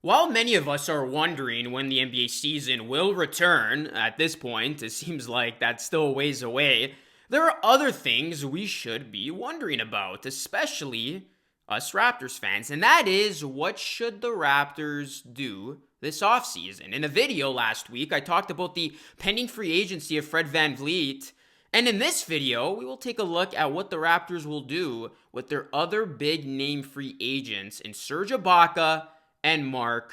While many of us are wondering when the NBA season will return, at this point, it seems like that's still a ways away, there are other things we should be wondering about, especially us Raptors fans, and that is what should the Raptors do this offseason? In a video last week, I talked about the pending free agency of Fred VanVleet, and in this video, we will take a look at what the Raptors will do with their other big name free agents in Serge Ibaka and Marc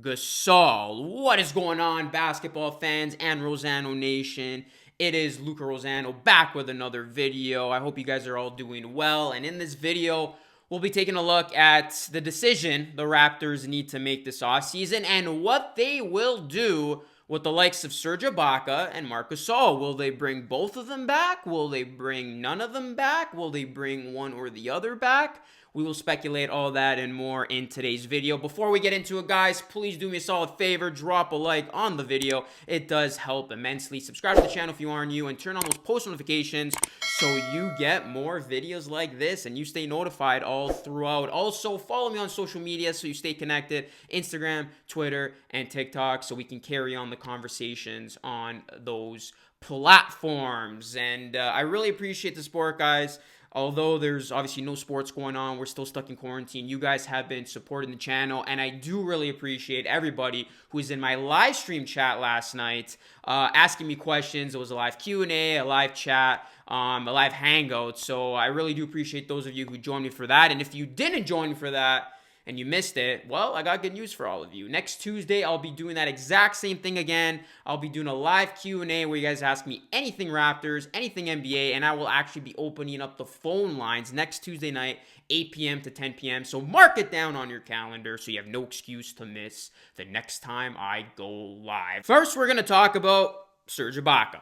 Gasol. What is going on, basketball fans and Rosano Nation? It is Luca Rosano back with another video. I hope you guys are all doing well. And in this video, we'll be taking a look at the decision the Raptors need to make this offseason and what they will do with the likes of Serge Ibaka and Marc Gasol. Will they bring both of them back? Will they bring none of them back? Will they bring one or the other back? We will speculate all that and more in today's video. Before we get into it, guys, please do me a solid favor. Drop a like on the video. It does help immensely. Subscribe to the channel if you are new and turn on those post notifications so you get more videos like this and you stay notified all throughout. Also, follow me on social media so you stay connected. Instagram, Twitter, and TikTok so we can carry on the conversations on those platforms. And I really appreciate the support, guys. Although there's obviously no sports going on, we're still stuck in quarantine. You guys have been supporting the channel, and I do really appreciate everybody who was in my live stream chat last night, asking me questions. It was a live Q&A, a live chat, a live hangout. So I really do appreciate those of you who joined me for that. And if you didn't join me for that, and you missed it, well, I got good news for all of you. Next Tuesday, I'll be doing that exact same thing again. I'll be doing a live Q&A where you guys ask me anything Raptors, anything NBA, and I will actually be opening up the phone lines next Tuesday night, 8 p.m. to 10 p.m. So mark it down on your calendar so you have no excuse to miss the next time I go live. First, we're going to talk about Serge Ibaka.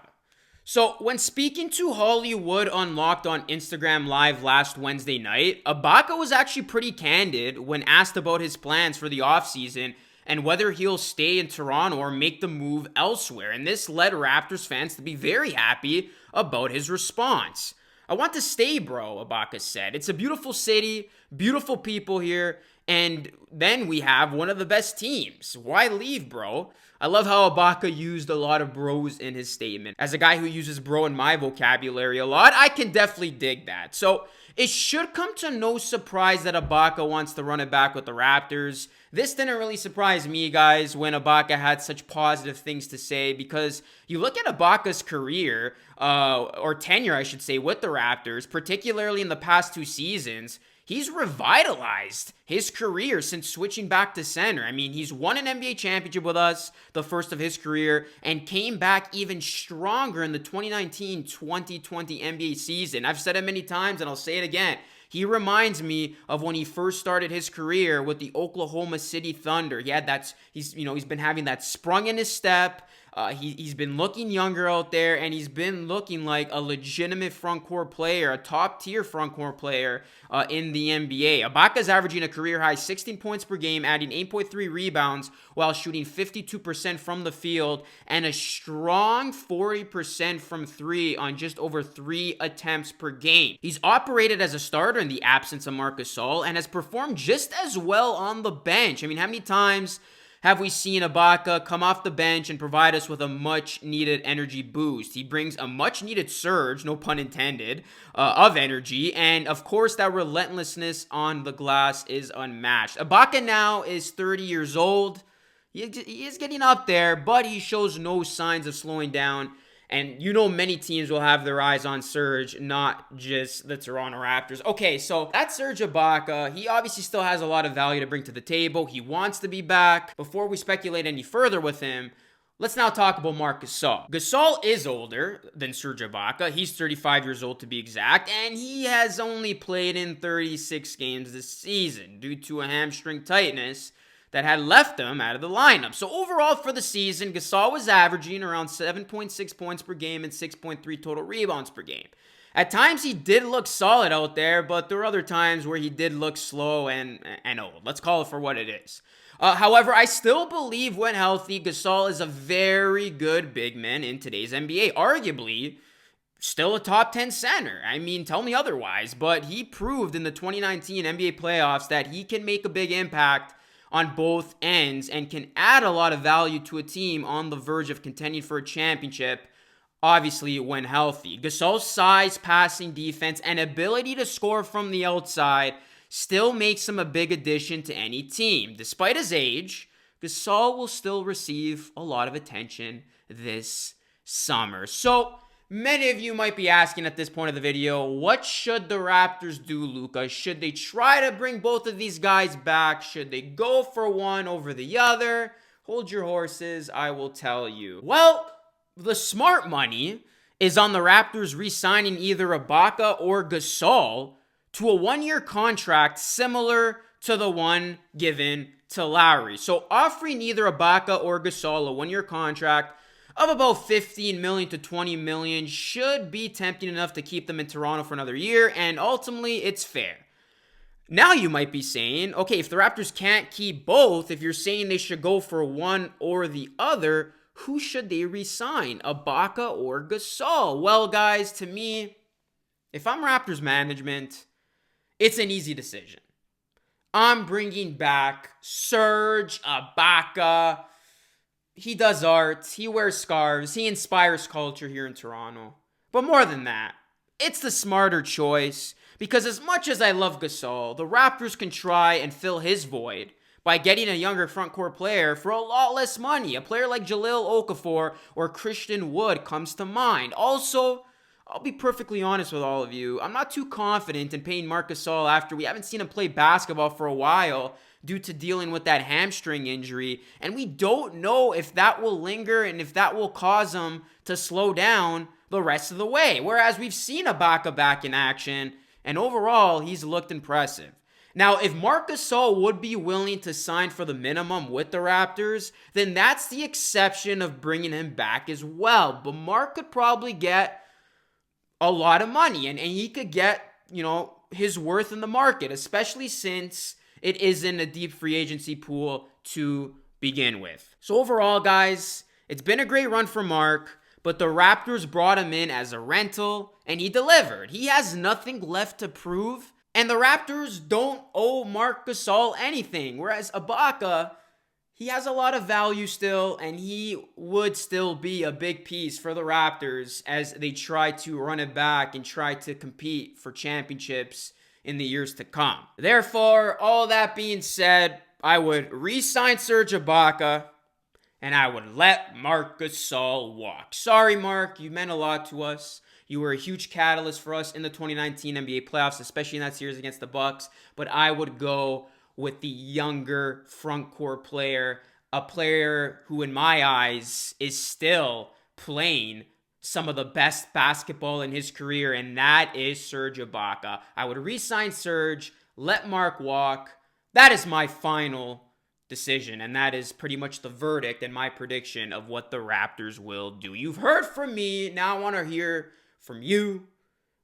So, when speaking to Hollywood Unlocked on Instagram Live last Wednesday night, Ibaka was actually pretty candid when asked about his plans for the offseason and whether he'll stay in Toronto or make the move elsewhere. And this led Raptors fans to be very happy about his response. "I want to stay, bro," Ibaka said. "It's a beautiful city, beautiful people here, and then we have one of the best teams. Why leave, bro?" I love how Ibaka used a lot of bros in his statement. As a guy who uses bro in my vocabulary a lot, I can definitely dig that. So it should come to no surprise that Ibaka wants to run it back with the Raptors. This didn't really surprise me, guys, when Ibaka had such positive things to say, because you look at Ibaka's career, or tenure, I should say, with the Raptors, particularly in the past two seasons. He's revitalized his career since switching back to center. I mean, he's won an NBA championship with us, the first of his career, and came back even stronger in the 2019-2020 NBA season. I've said it many times, and I'll say it again. He reminds me of when he first started his career with the Oklahoma City Thunder. He's been having that sprung in his step. He's been looking younger out there, and he's been looking like a legitimate front court player, a top-tier front court player in the NBA. Ibaka's averaging a career-high 16 points per game, adding 8.3 rebounds while shooting 52% from the field and a strong 40% from three on just over 3 attempts per game. He's operated as a starter in the absence of Marc Gasol and has performed just as well on the bench. I mean, how many times have we seen Ibaka come off the bench and provide us with a much-needed energy boost? He brings a much-needed surge, no pun intended, of energy, and of course that relentlessness on the glass is unmatched. Ibaka now is 30 years old. He is getting up there, but he shows no signs of slowing down. And many teams will have their eyes on Serge, not just the Toronto Raptors. Okay, so that's Serge Ibaka. He obviously still has a lot of value to bring to the table. He wants to be back. Before we speculate any further with him, let's now talk about Marc Gasol. Gasol is older than Serge Ibaka. He's 35 years old to be exact, and he has only played in 36 games this season due to a hamstring tightness that had left him out of the lineup. So overall for the season, Gasol was averaging around 7.6 points per game and 6.3 total rebounds per game. At times he did look solid out there, but there were other times where he did look slow and old. Let's call it for what it is. However, I still believe when healthy, Gasol is a very good big man in today's NBA. Arguably, still a top 10 center. I mean, tell me otherwise. But he proved in the 2019 NBA playoffs that he can make a big impact on both ends and can add a lot of value to a team on the verge of contending for a championship, obviously when healthy. Gasol's size, passing, defense, and ability to score from the outside still makes him a big addition to any team. Despite his age, Gasol will still receive a lot of attention this summer. So, many of you might be asking at this point of the video, what should the Raptors do, Luka? Should they try to bring both of these guys back? Should they go for one over the other? Hold your horses, I will tell you. Well, the smart money is on the Raptors re-signing either Ibaka or Gasol to a one-year contract similar to the one given to Lowry. So offering either Ibaka or Gasol a one-year contract of about $15 million to $20 million should be tempting enough to keep them in Toronto for another year, and ultimately, it's fair. Now you might be saying, okay, if the Raptors can't keep both, if you're saying they should go for one or the other, who should they re-sign, Ibaka or Gasol? Well, guys, to me, if I'm Raptors management, it's an easy decision. I'm bringing back Serge Ibaka. He does art, he wears scarves, he inspires culture here in Toronto. But more than that, it's the smarter choice because as much as I love Gasol, the Raptors can try and fill his void by getting a younger frontcourt player for a lot less money. A player like Jahlil Okafor or Christian Wood comes to mind. Also, I'll be perfectly honest with all of you, I'm not too confident in paying Marc Gasol after we haven't seen him play basketball for a while due to dealing with that hamstring injury, and we don't know if that will linger and if that will cause him to slow down the rest of the way. Whereas we've seen Ibaka back in action, and overall, he's looked impressive. Now, if Marc Gasol would be willing to sign for the minimum with the Raptors, then that's the exception of bringing him back as well. But Marc could probably get a lot of money, and he could get, his worth in the market, especially since it isn't a deep free agency pool to begin with. So overall, guys, it's been a great run for Marc, but the Raptors brought him in as a rental, and he delivered. He has nothing left to prove, and the Raptors don't owe Marc Gasol anything, whereas Ibaka, he has a lot of value still, and he would still be a big piece for the Raptors as they try to run it back and try to compete for championships in the years to come. Therefore, all that being said, I would re-sign Serge Ibaka, and I would let Marc Gasol walk. Sorry, Marc, you meant a lot to us. You were a huge catalyst for us in the 2019 NBA playoffs, especially in that series against the Bucks. But I would go with the younger frontcourt player, a player who, in my eyes, is still playing some of the best basketball in his career, and that is Serge Ibaka. I would re-sign Serge, let Marc walk. That is my final decision, and that is pretty much the verdict and my prediction of what the Raptors will do. You've heard from me. Now I want to hear from you,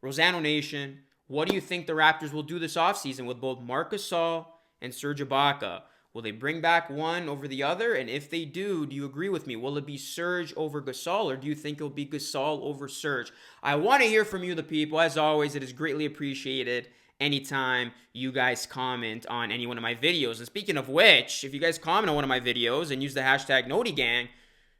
Rosano Nation. What do you think the Raptors will do this offseason with both Marc Gasol and Serge Ibaka? Will they bring back one over the other? And if they do you agree with me? Will it be Serge over Gasol, or do you think it'll be Gasol over Serge? I want to hear from you, the people. As always, it is greatly appreciated anytime you guys comment on any one of my videos. And speaking of which, if you guys comment on one of my videos and use the hashtag NotiGang,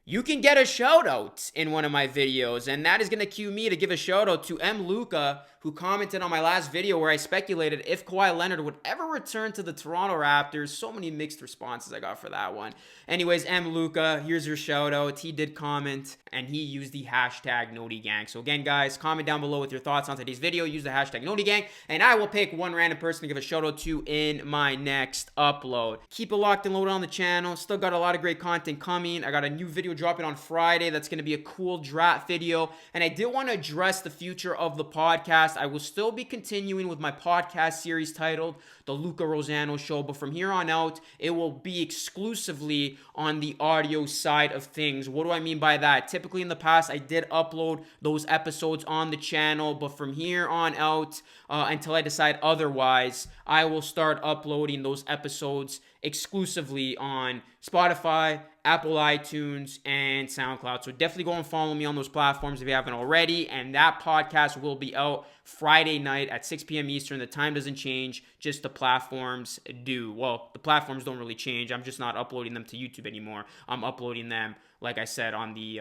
you can get a shout out in one of my videos, and that is going to cue me to give a shout out to M. Luca, who commented on my last video where I speculated if Kawhi Leonard would ever return to the Toronto Raptors. So many mixed responses I got for that one. Anyways, M. Luca, here's your shout out. He did comment, and he used the hashtag NotiGang. So again, guys, comment down below with your thoughts on today's video. Use the hashtag NotiGang, and I will pick one random person to give a shout out to in my next upload. Keep it locked and loaded on the channel. Still got a lot of great content coming. I got a new video dropping on Friday that's going to be a cool draft video, and I did want to address the future of the podcast. I will still be continuing with my podcast series titled The Luca Rosano Show, but from here on out, it will be exclusively on the audio side of things. What do I mean by that? Typically in the past, I did upload those episodes on the channel, but from here on out, until I decide otherwise, I will start uploading those episodes exclusively on Spotify, Apple iTunes, and SoundCloud. So definitely go and follow me on those platforms if you haven't already. And that podcast will be out Friday night at 6 p.m. Eastern. The time doesn't change, just the platforms do. Well, the platforms don't really change. I'm just not uploading them to YouTube anymore. I'm uploading them, like I said, on the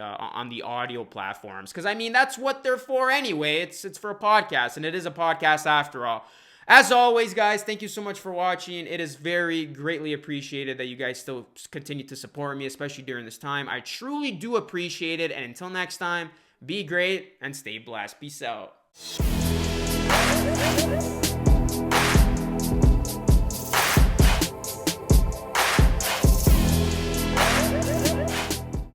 audio platforms. Because, I mean, that's what they're for anyway. It's for a podcast, and it is a podcast after all. As always, guys, thank you so much for watching. It is very greatly appreciated that you guys still continue to support me, especially during this time. I truly do appreciate it. And until next time, be great and stay blessed. Peace out.